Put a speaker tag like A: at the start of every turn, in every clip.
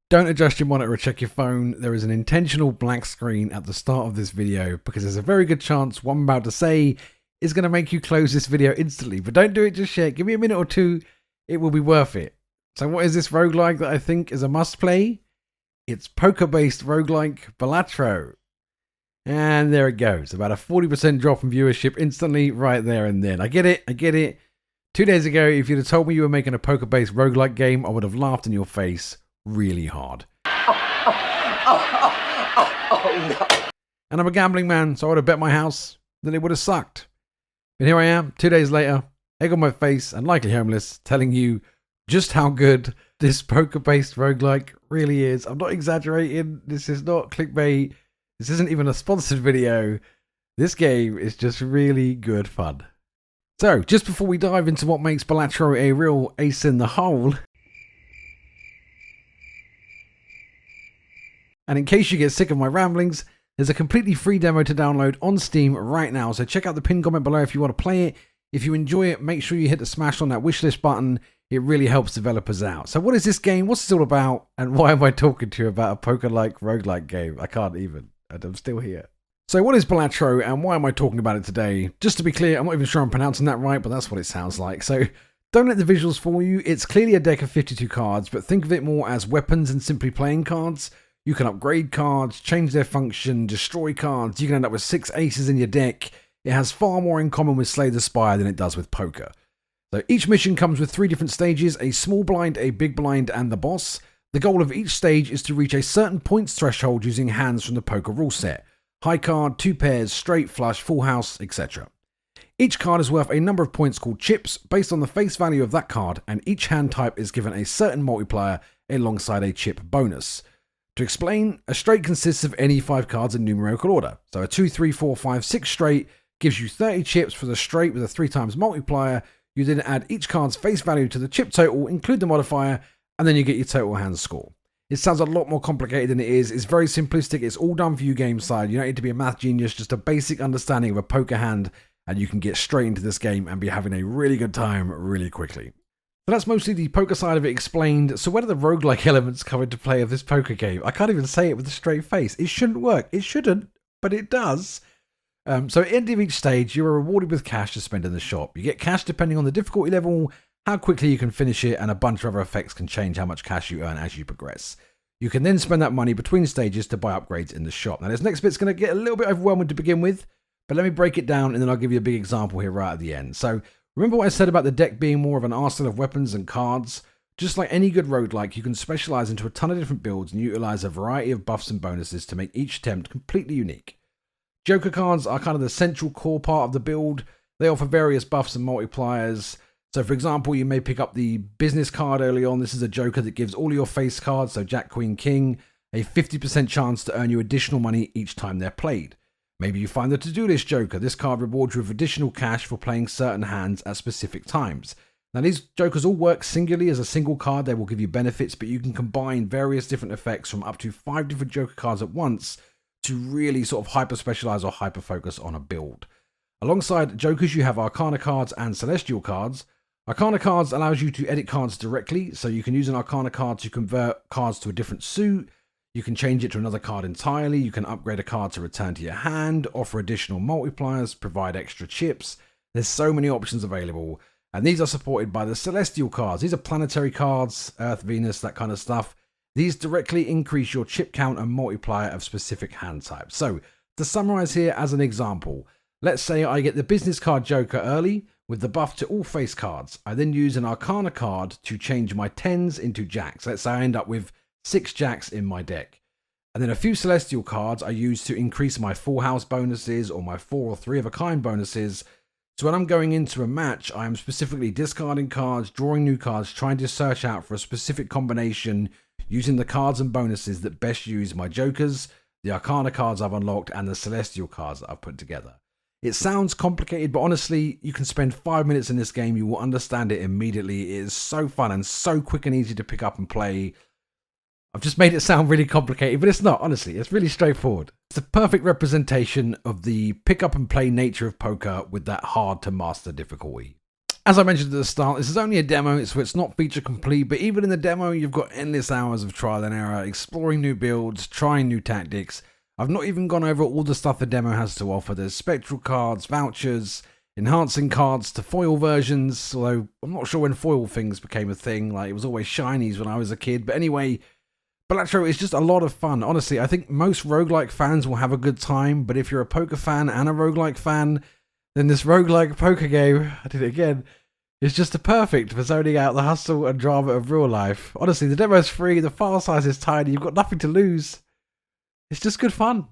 A: Don't adjust your monitor or check your phone. There is an intentional blank screen at the start of this video because there's a very good chance what I'm about to say is going to make you close this video instantly. But don't do it just yet. Give me a minute or two. It will be worth it. So what is this roguelike that I think is a must play? It's poker-based roguelike Balatro. And there it goes. About a 40% drop in viewership instantly right there and then. I get it. 2 days ago, if you'd have told me you were making a poker-based roguelike game, I would have laughed in your face really hard. No. And I'm a gambling man, so I would have bet my house that it would have sucked. But here I am, 2 days later, egg on my face and likely homeless, telling you just how good this poker-based roguelike really is. I'm not exaggerating. This is not clickbait. This isn't even a sponsored video. This game is just really good fun. So, just before we dive into what makes Balatro a real ace in the hole, and in case you get sick of my ramblings, there's a completely free demo to download on Steam right now. So check out the pinned comment below if you want to play it. If you enjoy it, make sure you hit the smash on that wishlist button. It really helps developers out. So what is this game? What's this all about? And why am I talking to you about a poker-like roguelike game? I can't even. I'm still here. So what is Balatro and why am I talking about it today? Just to be clear, I'm not even sure I'm pronouncing that right, but that's what it sounds like. So don't let the visuals fool you. It's clearly a deck of 52 cards, but think of it more as weapons and simply playing cards. You can upgrade cards, change their function, destroy cards. You can end up with 6 aces in your deck. It has far more in common with Slay the Spire than it does with poker. So each mission comes with 3 different stages, a small blind, a big blind, and the boss. The goal of each stage is to reach a certain points threshold using hands from the poker rule set. High card, 2 pairs, straight, flush, full house, etc. Each card is worth a number of points called chips based on the face value of that card, and each hand type is given a certain multiplier alongside a chip bonus. To explain, a straight consists of any 5 cards in numerical order. So a 2, 3, 4, 5, 6 straight gives you 30 chips for the straight with a 3 times multiplier. You then add each card's face value to the chip total, include the modifier, and then you get your total hand score. It sounds a lot more complicated than it is. It's very simplistic. It's all done for you game side. You don't need to be a math genius, just a basic understanding of a poker hand, and you can get straight into this game and be having a really good time really quickly. So that's mostly the poker side of it explained. So where do the roguelike elements come into play of this poker game? I can't even say it with a straight face. It shouldn't work. It shouldn't, but it does. So at the end of each stage, you are rewarded with cash to spend in the shop. You get cash depending on the difficulty level, how quickly you can finish it, and a bunch of other effects can change how much cash you earn as you progress. You can then spend that money between stages to buy upgrades in the shop. Now this next bit's going to get a little bit overwhelming to begin with, but let me break it down and then I'll give you a big example here right at the end. So remember what I said about the deck being more of an arsenal of weapons and cards? Just like any good roguelike, you can specialize into a ton of different builds and utilize a variety of buffs and bonuses to make each attempt completely unique. Joker cards are kind of the central core part of the build. They offer various buffs and multipliers. So for example, you may pick up the business card early on. This is a Joker that gives all your face cards, so Jack, Queen, King, a 50% chance to earn you additional money each time they're played. Maybe you find the to-do list Joker. This card rewards you with additional cash for playing certain hands at specific times. Now these Jokers all work singularly as a single card. They will give you benefits, but you can combine various different effects from up to 5 different Joker cards at once to really sort of hyper-specialize or hyper-focus on a build. Alongside Jokers, you have Arcana Cards and Celestial Cards. Arcana Cards allows you to edit cards directly, so you can use an Arcana card to convert cards to a different suit. You can change it to another card entirely. You can upgrade a card to return to your hand, offer additional multipliers, provide extra chips. There's so many options available, and these are supported by the Celestial Cards. These are planetary cards, Earth, Venus, that kind of stuff. These directly increase your chip count and multiplier of specific hand types. So, to summarize here as an example, let's say I get the business card Joker early with the buff to all face cards. I then use an Arcana card to change my 10s into jacks. Let's say I end up with 6 jacks in my deck. And then a few Celestial cards I use to increase my full house bonuses or my 4 or 3 of a kind bonuses. So when I'm going into a match, I am specifically discarding cards, drawing new cards, trying to search out for a specific combination using the cards and bonuses that best use my Jokers, the Arcana cards I've unlocked, and the Celestial cards that I've put together. It sounds complicated, but honestly, you can spend 5 minutes in this game, you will understand it immediately. It is so fun and so quick and easy to pick up and play. I've just made it sound really complicated, but it's not, honestly. It's really straightforward. It's the perfect representation of the pick up and play nature of poker with that hard to master difficulty. As I mentioned at the start, this is only a demo, so it's not feature complete, but even in the demo, you've got endless hours of trial and error, exploring new builds, trying new tactics. I've not even gone over all the stuff the demo has to offer. There's spectral cards, vouchers, enhancing cards to foil versions, although I'm not sure when foil things became a thing, like it was always shinies when I was a kid. But anyway, Balatro is just a lot of fun. Honestly, I think most roguelike fans will have a good time, but if you're a poker fan and a roguelike fan, then this roguelike poker game, I did it again, is just a perfect for zoning out the hustle and drama of real life. Honestly, the demo is free, the file size is tiny, you've got nothing to lose. It's just good fun.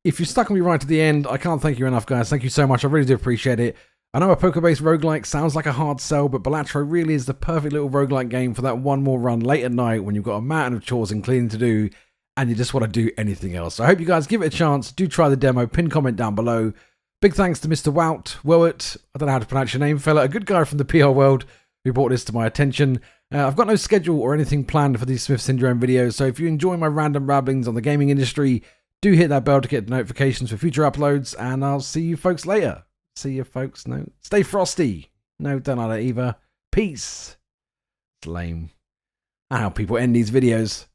A: If you stuck with me right to the end, I can't thank you enough, guys. Thank you so much. I really do appreciate it. I know a poker-based roguelike sounds like a hard sell, but Balatro really is the perfect little roguelike game for that one more run late at night when you've got a mountain of chores and cleaning to do and you just want to do anything else. So I hope you guys give it a chance. Do try the demo. Pin comment down below. Big thanks to Mr. Wout, I don't know how to pronounce your name, fella, a good guy from the PR world who brought this to my attention. I've got no schedule or anything planned for these Smith Syndrome videos, so if you enjoy my random rabblings on the gaming industry, do hit that bell to get notifications for future uploads, and I'll see you folks later. See you folks. No, stay frosty. No, don't like that either. Peace. It's lame. I know how people end these videos.